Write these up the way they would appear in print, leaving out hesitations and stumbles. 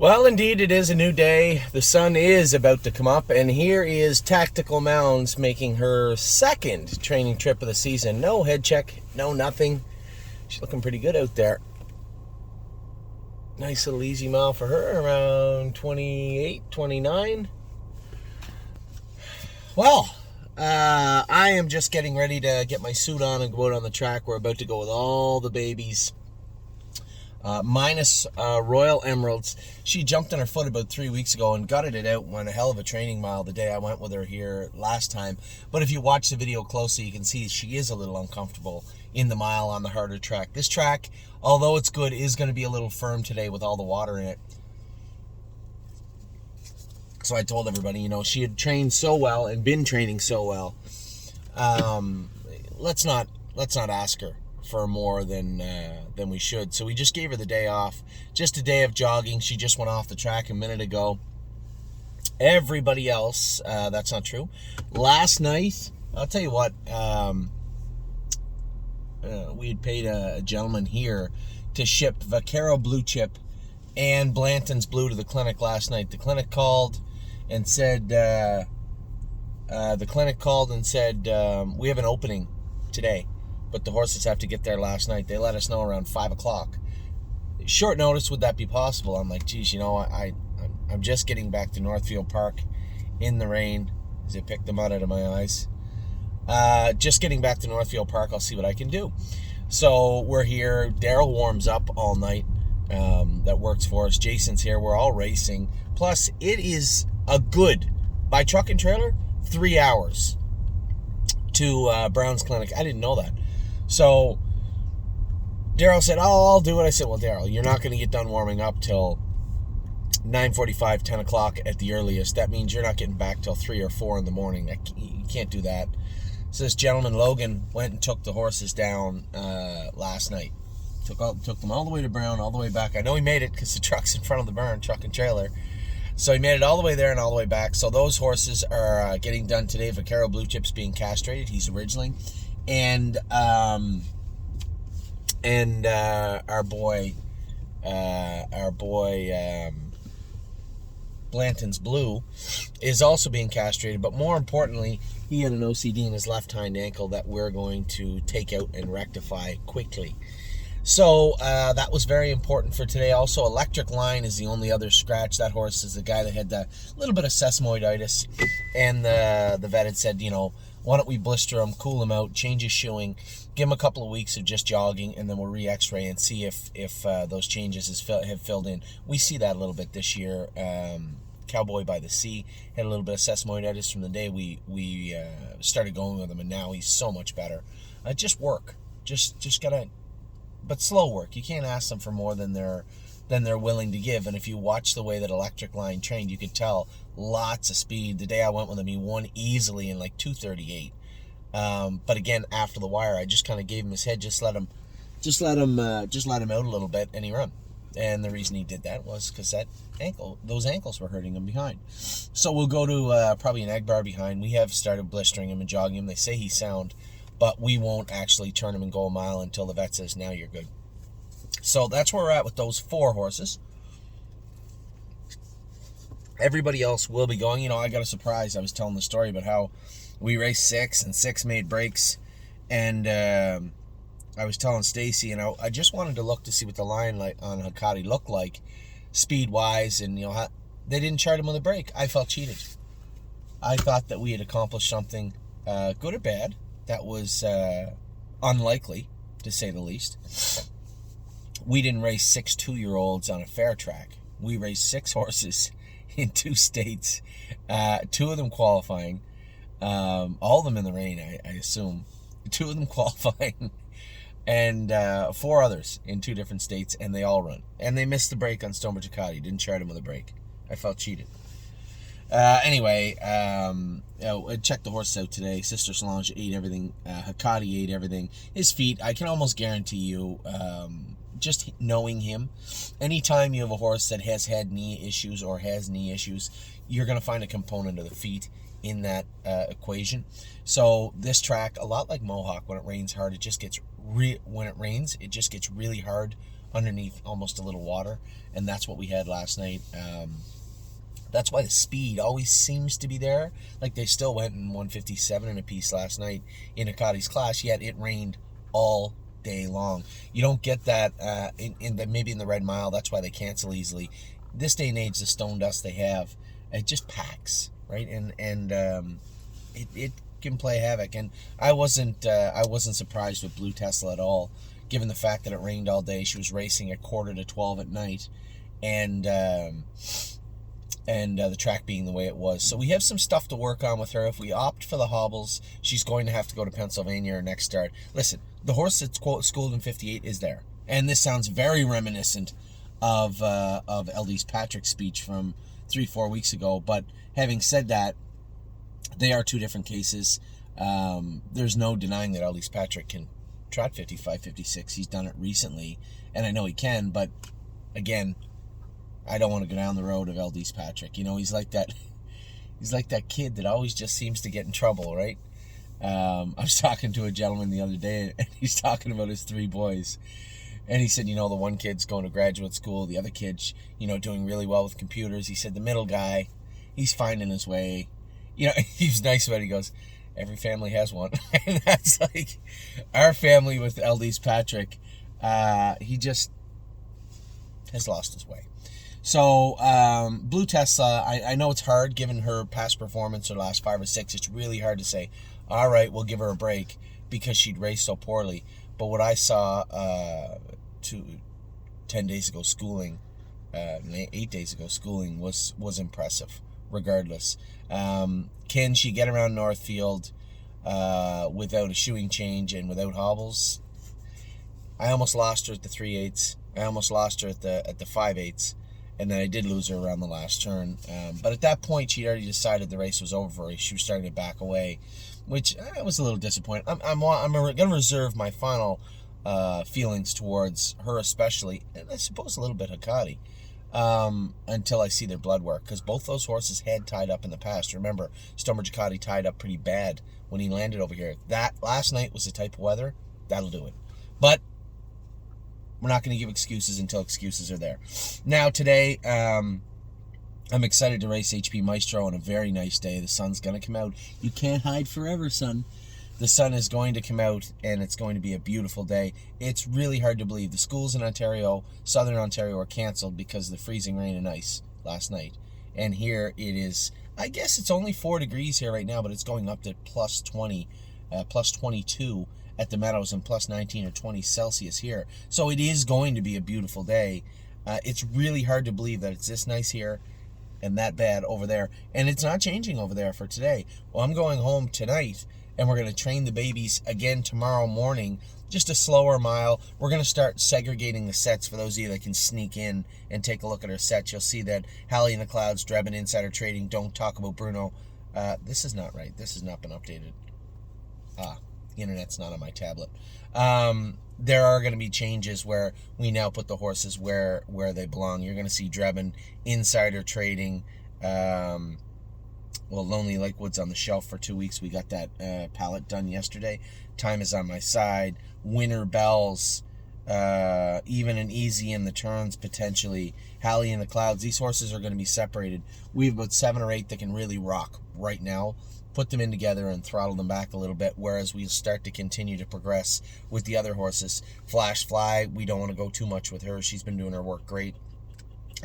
Well, indeed, it is a new day. The sun is about to come up, and here is Tactical Mounds making her second training trip of the season. No head check, no nothing. She's looking pretty good out there. Nice little easy mile for her, around 28, 29. Well, I am just getting ready to get my suit on and go out on the track. We're about to go with all the babies. Minus Royal Emeralds. She jumped on her foot about 3 weeks ago and gutted it out. Went a hell of a training mile the day I went with her here last time. But if you watch the video closely, you can see she is a little uncomfortable in the mile on the harder track. This track, although it's good, is going to be a little firm today with all the water in it. So I told everybody, she had trained so well and been training so well. Let's not ask her for more than we should. So we just gave her the day off. Just a day of jogging. She just went off the track a minute ago. Everybody else, that's not true. Last night, I'll tell you what, we had paid a gentleman here to ship Vaquero Blue Chip and Blanton's Blue to the clinic last night. The clinic called and said, we have an opening today, but the horses have to get there last night. They let us know around 5 o'clock. Short notice, would that be possible? I'm like, geez, I'm just getting back to Northfield Park in the rain as I picked the mud out of my eyes. Just getting back to Northfield Park. I'll see what I can do. So we're here. Daryl warms up all night. That works for us. Jason's here. We're all racing. Plus, it is a good, by truck and trailer, 3 hours to Brown's Clinic. I didn't know that. So Daryl said, I'll do it. I said, well, Daryl, you're not going to get done warming up till 9:45, 10 o'clock at the earliest. That means you're not getting back till 3 or 4 in the morning. You can't do that. So this gentleman, Logan, went and took the horses down last night. Took them all the way to Brown, all the way back. I know he made it because the truck's in front of the barn, truck and trailer. So he made it all the way there and all the way back. So those horses are getting done today. Vaquero Blue Chip's being castrated. He's originally. And our boy, Blanton's Blue is also being castrated. But more importantly, he had an OCD in his left hind ankle that we're going to take out and rectify quickly. So that was very important for today. Also, Electric Line is the only other scratch. That horse is the guy that had a little bit of sesamoiditis. And the vet had said, why don't we blister him, cool him out, change his shoeing, give him a couple of weeks of just jogging, and then we'll re-x-ray and see if those changes have filled in. We see that a little bit this year. Cowboy by the Sea had a little bit of sesamoiditis from the day we started going with him, and now he's so much better. Just work. Just gotta... But slow work. You can't ask them for more than they're willing to give. And if you watch the way that Electric Line trained, you could tell lots of speed. The day I went with him, he won easily in like 2:38. But again, after the wire, I just kind of gave him his head, just let him out a little bit, and he run. And the reason he did that was because those ankles were hurting him behind. So we'll go to probably an egg bar behind. We have started blistering him and jogging him. They say he's sound, but we won't actually turn him and go a mile until the vet says, now you're good. So that's where we're at with those 4 horses. Everybody else will be going. I got a surprise. I was telling the story about how we raced 6 and 6 made breaks. And I was telling Stacy, I just wanted to look to see what the line on Hecate looked like speed-wise. And, they didn't chart him with a break. I felt cheated. I thought that we had accomplished something, good or bad, that was unlikely, to say the least. We didn't race 6 2-year-olds on a fair track. We raced 6 horses in 2 states, 2 of them qualifying, all of them in the rain, I assume. 2 of them qualifying, and 4 others in 2 different states, and they all run. And they missed the break on Stonebridge Hecate. Didn't chart him with a break. I felt cheated. Anyway, I checked the horse out today. Sister Solange ate everything. Hecate ate everything. His feet, I can almost guarantee you, just knowing him, anytime you have a horse that has had knee issues or has knee issues, you're going to find a component of the feet in that equation. So this track, a lot like Mohawk, when it rains hard, it just gets really hard underneath almost a little water, and that's what we had last night. That's why the speed always seems to be there. Like they still went in 157 in a piece last night in Akati's class, yet it rained all day long. You don't get that maybe in the Red Mile. That's why they cancel easily. This day and age, the stone dust they have, it just packs, right? And it can play havoc. And I wasn't surprised with Blue Tesla at all, given the fact that it rained all day. She was racing at 11:45 at night, and the track being the way it was. So we have some stuff to work on with her. If we opt for the hobbles, she's going to have to go to Pennsylvania her next start. Listen, the horse that's schooled in 58 is there. And this sounds very reminiscent of Eldise Patrick's speech from 3-4 weeks ago. But having said that, they are two different cases. There's no denying that Eldise Patrick can trot 55, 56. He's done it recently, and I know he can, but again, I don't want to go down the road of Eldise Patrick. You know, he's like that kid that always just seems to get in trouble, right? I was talking to a gentleman the other day, and he's talking about his 3 boys. And he said, you know, the one kid's going to graduate school, the other kid's, you know, doing really well with computers. He said the middle guy, he's finding his way. You know, he's nice about it. He goes, every family has one. And that's like our family with Eldise Patrick. He just has lost his way. So, Blue Tesla, I know it's hard given her past performance, her last 5 or 6. It's really hard to say, all right, we'll give her a break because she'd raced so poorly. But what I saw 10 days ago schooling, 8 days ago schooling was impressive, regardless. Can she get around Northfield without a shoeing change and without hobbles? I almost lost her at the 3/8. I almost lost her at the 5/8. And then I did lose her around the last turn. But at that point, she'd already decided the race was over for her. She was starting to back away, which I was a little disappointed. I'm going to reserve my final feelings towards her especially, and I suppose a little bit Hakati, until I see their blood work. Because both those horses had tied up in the past. Remember, Stonebridge Hakati tied up pretty bad when he landed over here. That last night was the type of weather, that'll do it. But we're not going to give excuses until excuses are there. Now, today, I'm excited to race HP Maestro on a very nice day. The sun's going to come out. You can't hide forever, son. The sun is going to come out, and it's going to be a beautiful day. It's really hard to believe. The schools in Ontario, Southern Ontario, are canceled because of the freezing rain and ice last night. And here it is. I guess it's only 4 degrees here right now, but it's going up to plus 20, plus 22 at the Meadows, and plus 19 or 20 Celsius here. So it is going to be a beautiful day. It's really hard to believe that it's this nice here and that bad over there. And it's not changing over there for today. Well, I'm going home tonight, and we're going to train the babies again tomorrow morning. Just a slower mile. We're going to start segregating the sets. For those of you that can sneak in and take a look at our sets, you'll see that Hallie in the Clouds, Drebin, Insider Trading, Don't Talk About Bruno. This is not right. This has not been updated. The internet's not on my tablet. There are going to be changes where we now put the horses where they belong. You're going to see Drebin, Insider Trading, Lonely Lakewood's on the shelf for 2 weeks. We got that pallet done yesterday. Time is on my side. Winter Bells, Even and Easy in the turns potentially. Hallie in the Clouds. These horses are going to be separated. We have about 7 or 8 that can really rock right now. Put them in together and throttle them back a little bit, whereas we'll start to continue to progress with the other horses. Flash Fly, we don't want to go too much with her. She's been doing her work great.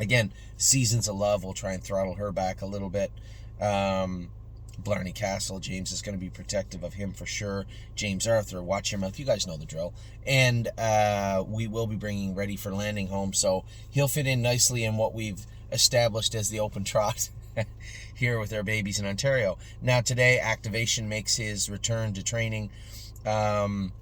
Again, Seasons of Love, we'll try and throttle her back a little bit. Blarney Castle, James is going to be protective of him for sure. James Arthur, watch your mouth. You guys know the drill. And we will be bringing Ready for Landing home, so he'll fit in nicely in what we've established as the open trot here with our babies in Ontario. Now today, Activation makes his return to training. I'm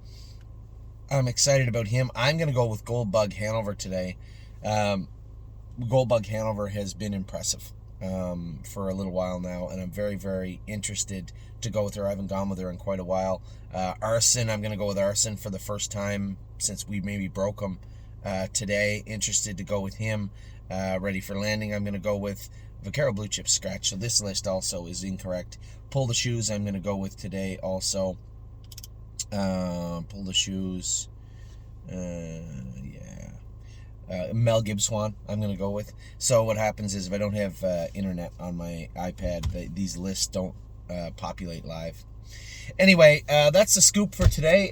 excited about him. I'm going to go with Goldbug Hanover today. Goldbug Hanover has been impressive for a little while now, and I'm very, very interested to go with her. I haven't gone with her in quite a while. Arson, I'm going to go with Arson for the first time since we maybe broke him today. Interested to go with him. Ready for Landing, I'm going to go with Vaquero Blue Chip Scratch. So this list also is incorrect. Pull the Shoes, I'm going to go with today also. Pull the Shoes. Yeah. Mel Gibson, I'm going to go with. So what happens is if I don't have internet on my iPad, these lists don't populate live. Anyway, that's the scoop for today.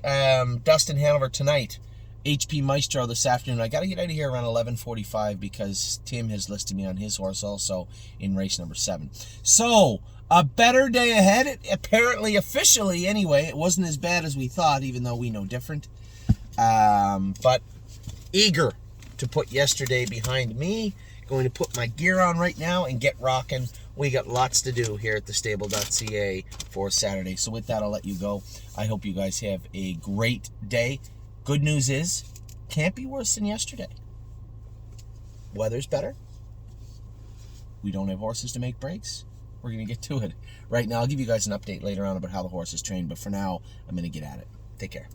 Dustin Hanover tonight. HP Maestro this afternoon. I got to get out of here around 11:45 because Tim has listed me on his horse also in race number 7. So, a better day ahead. Apparently, officially anyway, it wasn't as bad as we thought, even though we know different. But eager to put yesterday behind me. Going to put my gear on right now and get rocking. We got lots to do here at thestable.ca for Saturday. So with that, I'll let you go. I hope you guys have a great day. Good news is, can't be worse than yesterday. Weather's better. We don't have horses to make breaks. We're going to get to it. Right now, I'll give you guys an update later on about how the horse is trained. But for now, I'm going to get at it. Take care.